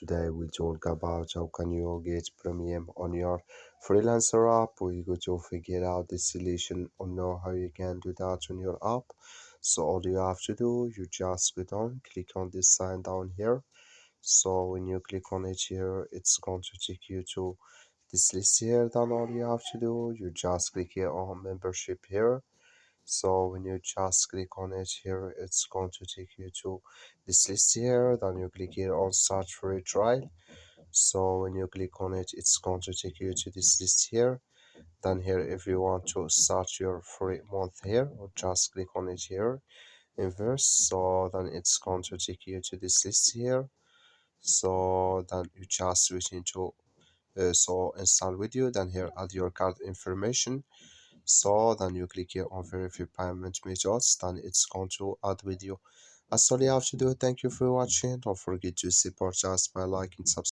Today we talk about how can you get premium on your freelancer app. We go to figure out the solution or know how you can do that on your app. So all you have to do, you just click on this sign down here. So when you click on it here, it's going to take you to this list here. Then all you have to do, you just click here on membership here. So when you just click on it here, it's going to take you to this list here. Then you click here on start free trial. So when you click on it, it's going to take you to this list here. Then here, if you want to start your free month here, or just click on it here, inverse. So then it's going to take you to this list here. So then you just switch into so install video. Then here add your card information. So then you click here on verify payment methods. Then it's going to add video. That's all you have to do. Thank you for watching. Don't forget to support us by liking, subscribing.